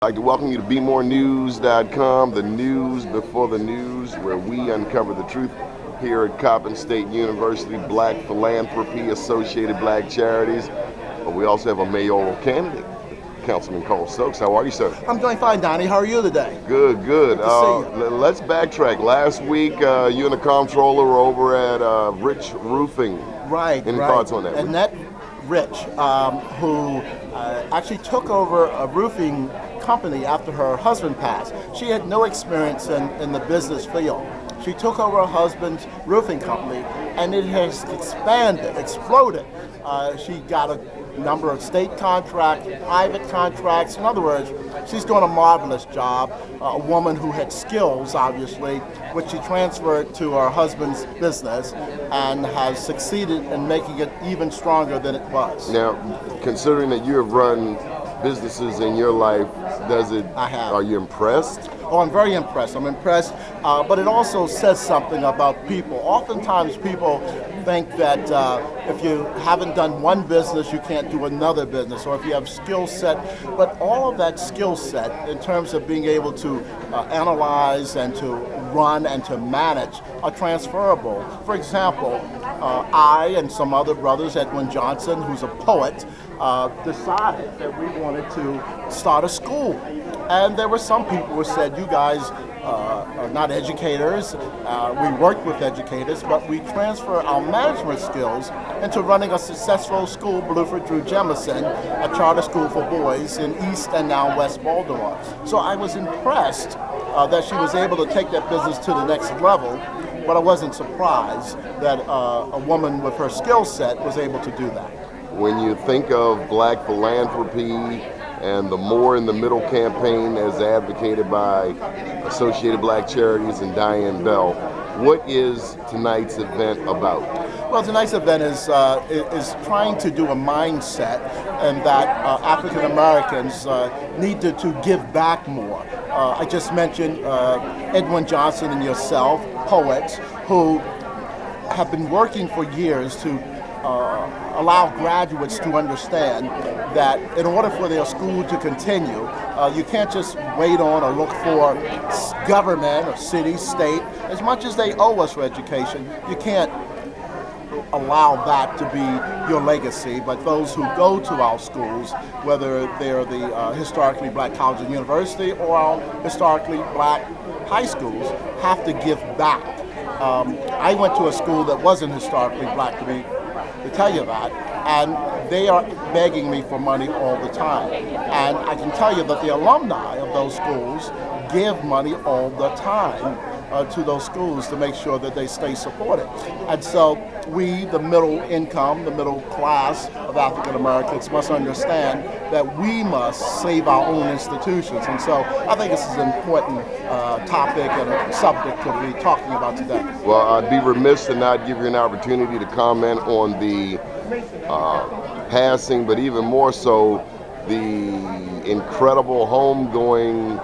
I'd like to welcome you to BeMoreNews.com, the news before the news, where we uncover the truth here at Coppin State University, Black Philanthropy, Associated Black Charities. But we also have a mayoral candidate, Councilman Stokes. How are you, sir? I'm doing fine, Donnie. How are you today? Good, good. Good to see you. Let's backtrack. Last week, you and the comptroller were over at Rich Roofing. Right. Any thoughts on that? Annette Rich, who actually took over a roofing company after her husband passed. She had no experience in the business field. She took over her husband's roofing company, and it has expanded, exploded. She got a number of state contracts, private contracts. In other words, she's doing a marvelous job. A woman who had skills, obviously, which she transferred to her husband's business and has succeeded in making it even stronger than it was. Now, considering that you have run businesses in your life, I have. Are you impressed? Oh, I'm very impressed. I'm impressed, but it also says something about people. Oftentimes people think that if you haven't done one business, you can't do another business, or if you have skill set. But all of that skill set, in terms of being able to analyze and to run and to manage, are transferable. For example, I and some other brothers, Edwin Johnson, who's a poet, decided that we wanted to start a school. And there were some people who said, you guys are not educators. We worked with educators, but we transfer our management skills into running a successful school, Bluford Drew Jemison, a charter school for boys in East and now West Baltimore. So I was impressed that she was able to take that business to the next level, but I wasn't surprised that a woman with her skill set was able to do that. When you think of Black Philanthropy and the More in the Middle campaign as advocated by Associated Black Charities and Diane Bell, what is tonight's event about? Well, tonight's event is trying to do a mindset, and that African Americans need to give back more. I just mentioned Edwin Johnson and yourself, poets, who have been working for years to allow graduates to understand that in order for their school to continue, you can't just wait on or look for government or city, state. As much as they owe us for education, you can't allow that to be your legacy, but those who go to our schools, whether they're the historically black college and university or our historically black high schools, have to give back. I went to a school that wasn't historically black, to tell you that, and they are begging me for money all the time. And I can tell you that the alumni of those schools give money all the time to those schools to make sure that they stay supported. And so we, the middle income, the middle class of African Americans, must understand that we must save our own institutions. And so I think this is an important topic and a subject to be talking about today. Well, I'd be remiss to not give you an opportunity to comment on the passing, but even more so, the incredible homegoing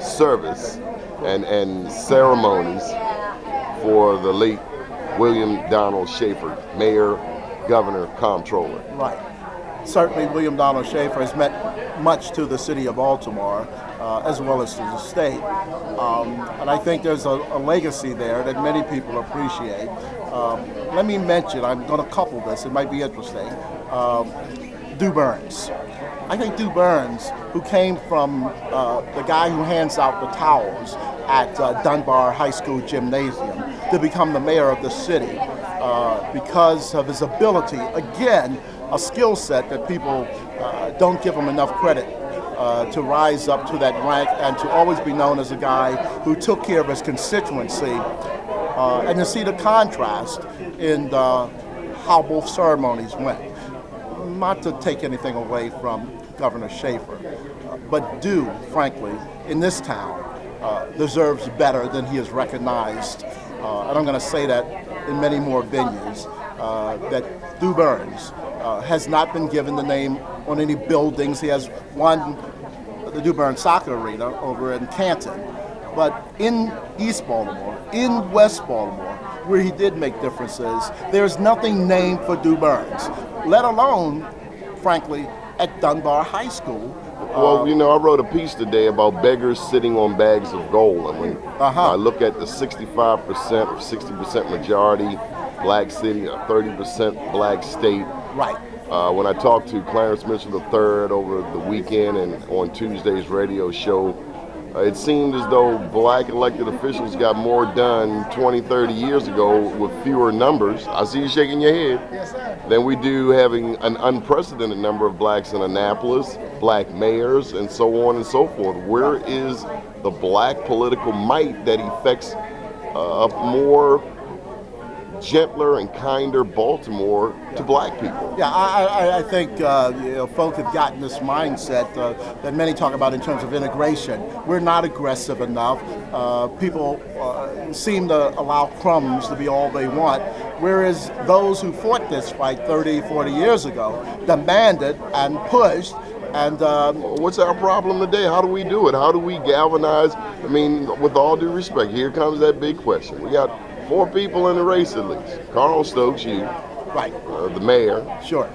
service and ceremonies for the late William Donald Schaefer, Mayor, Governor, Comptroller. Right. Certainly William Donald Schaefer has meant much to the city of Baltimore, as well as to the state. And I think there's a legacy there that many people appreciate. Let me mention, I'm going to couple this, it might be interesting, Du Burns. I think Du Burns, who came from the guy who hands out the towels at Dunbar High School Gymnasium to become the mayor of the city because of his ability, again, a skill set that people don't give him enough credit to rise up to that rank and to always be known as a guy who took care of his constituency. And to see the contrast in how both ceremonies went. Not to take anything away from Governor Schaefer, but Du, frankly, in this town, deserves better than he is recognized. And I'm going to say that in many more venues, that Du Burns has not been given the name on any buildings. He has won the Du Burns Soccer Arena over in Canton. But in East Baltimore, in West Baltimore, where he did make differences, there's nothing named for Du Burns, let alone, frankly, at Dunbar High School, Well, you know, I wrote a piece today about beggars sitting on bags of gold. And when I look at the 65% or 60% majority black city, a 30% black state. Right. When I talked to Clarence Mitchell III over the weekend and on Tuesday's radio show, it seemed as though black elected officials got more done 20, 30 years ago with fewer numbers. I see you shaking your head. Yes, sir. Than we do having an unprecedented number of blacks in Annapolis, black mayors, and so on and so forth. Where is the black political might that effects a more gentler and kinder Baltimore to black people? Yeah, I think folk have gotten this mindset that many talk about in terms of integration. We're not aggressive enough. People seem to allow crumbs to be all they want, whereas those who fought this fight 30, 40 years ago demanded and pushed. And what's our problem today? How do we do it? How do we galvanize? I mean, with all due respect, here comes that big question. We got 4 people in the race at least. Carl Stokes, you. Right. The mayor. Sure.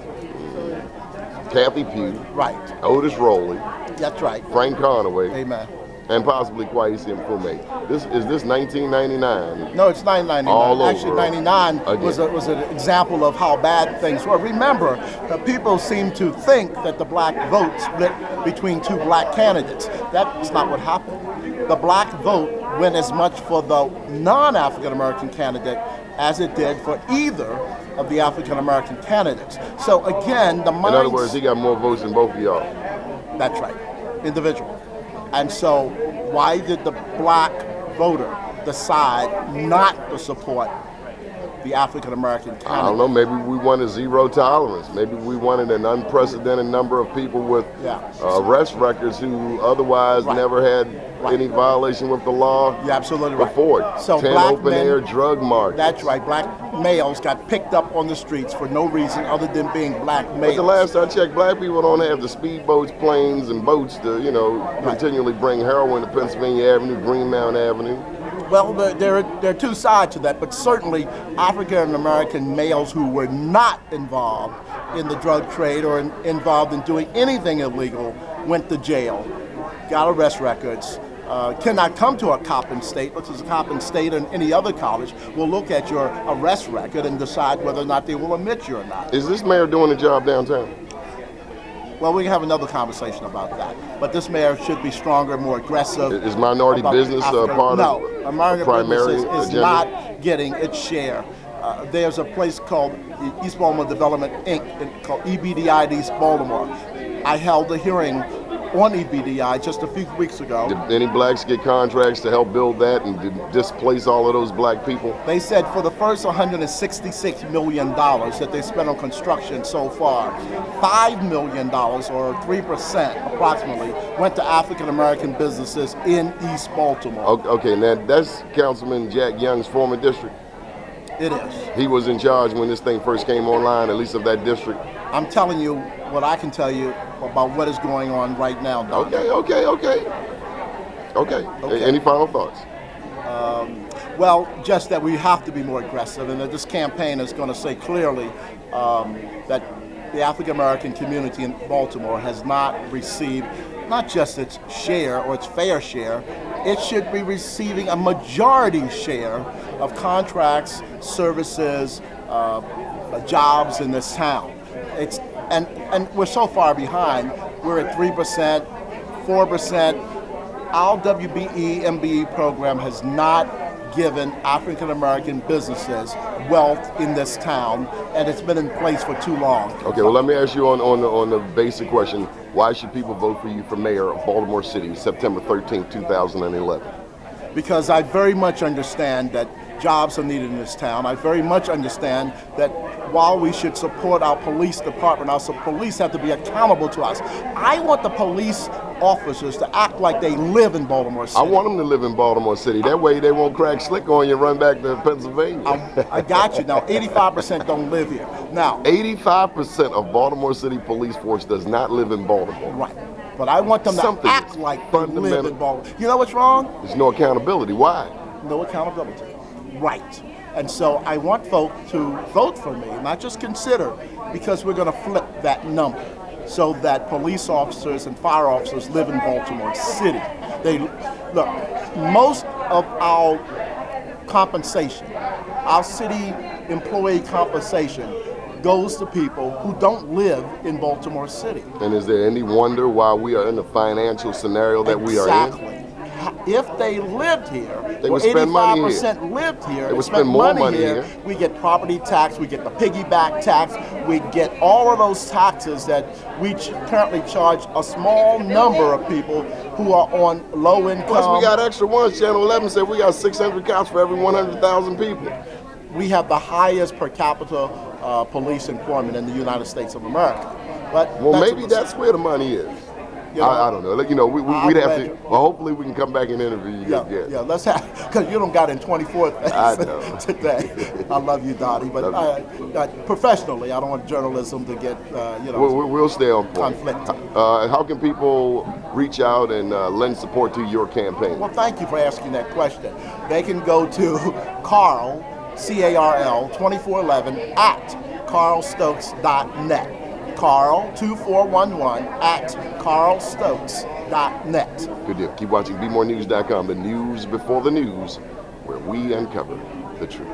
Kathy Pugh. Right. Otis Rowley. That's right. Frank Conaway. Amen. And possibly Kwesi Mfume. Is this 1999? No, it's 999. All over. Actually, 99 was an example of how bad things were. Remember, people seem to think that the black vote split between 2 black candidates. That's not what happened. The black vote went as much for the non-African American candidate as it did for either of the African American candidates. So again, the mindset. In other words, he got more votes than both of y'all. That's right, individual. And so why did the black voter decide not to support the African American candidate? I don't know, maybe we wanted zero tolerance. Maybe we wanted an unprecedented number of people with arrest records who otherwise never had any violation with the law. You're absolutely right. Before. So 10 black open-air drug markets. That's right. Black males got picked up on the streets for no reason other than being black males. But the last I checked, black people don't have the speedboats, planes, and boats to, continually bring heroin to Pennsylvania Avenue, Greenmount Avenue. Well, there are 2 sides to that, but certainly African American males who were not involved in the drug trade or involved in doing anything illegal went to jail, got arrest records, cannot come to a Coppin State, which is a Coppin State and any other college, will look at your arrest record and decide whether or not they will admit you or not. Is this mayor doing a job downtown? Well, we can have another conversation about that. But this mayor should be stronger, more aggressive. Is minority business part No, of minority primary business is agenda? not getting its share. There's a place called East Baltimore Development, Inc., called EBDI East Baltimore. I held a hearing on EBDI just a few weeks ago. Did any blacks get contracts to help build that and to displace all of those black people? They said for the first $166 million that they spent on construction so far, $5 million, or 3% approximately, went to African American businesses in East Baltimore. Okay, now that's Councilman Jack Young's former district. It is. He was in charge when this thing first came online, at least of that district. I'm telling you what I can tell you about what is going on right now, Don. Okay. Any final thoughts? Well, just that we have to be more aggressive, and that this campaign is going to say clearly that the African American community in Baltimore has not received not just its share or its fair share, it should be receiving a majority share of contracts, services, jobs in this town. And we're so far behind. We're at 3%, 4%. Our WBE MBE program has not given African American businesses wealth in this town, and it's been in place for too long. Okay, well, let me ask you on the basic question: why should people vote for you for mayor of Baltimore City, September 13th, 2011? Because I very much understand that jobs are needed in this town. I very much understand that while we should support our police department, our police have to be accountable to us. I want the police officers to act like they live in Baltimore City. I want them to live in Baltimore City. That way they won't crack slick on you and run back to Pennsylvania. I got you. Now, 85% don't live here. Now, 85% of Baltimore City police force does not live in Baltimore. Right. But I want them to act like they live in Baltimore. You know what's wrong? There's no accountability. Why? No accountability. Right. And so I want folk to vote for me, not just consider, because we're going to flip that number. so that police officers and fire officers live in Baltimore City. Look, most of our compensation, our city employee compensation, goes to people who don't live in Baltimore City. And is there any wonder why we are in the financial scenario that we are in? Exactly. If they lived here, they would spend money here. 85% lived here, they would spend more money here. We get property tax, we get the piggyback tax, we get all of those taxes that we currently charge a small number of people who are on low income. Plus we got extra ones. Channel 11 said we got 600 cops for every 100,000 people. We have the highest per capita police employment in the United States of America. But well, maybe that's where the money is. You know, I don't know. You know, we'd have to. Well, hopefully we can come back and interview you again. Yeah, let's have, because you don't got in 24 things today. I love you, Dottie, but professionally, I don't want journalism to get, we'll stay on point. Conflict. How can people reach out and lend support to your campaign? Well, thank you for asking that question. They can go to Carl, C-A-R-L, 2411 at carlstokes.net. Carl2411 at carlstokes.net. Good deal. Keep watching BeMoreNews.com, the news before the news, where we uncover the truth.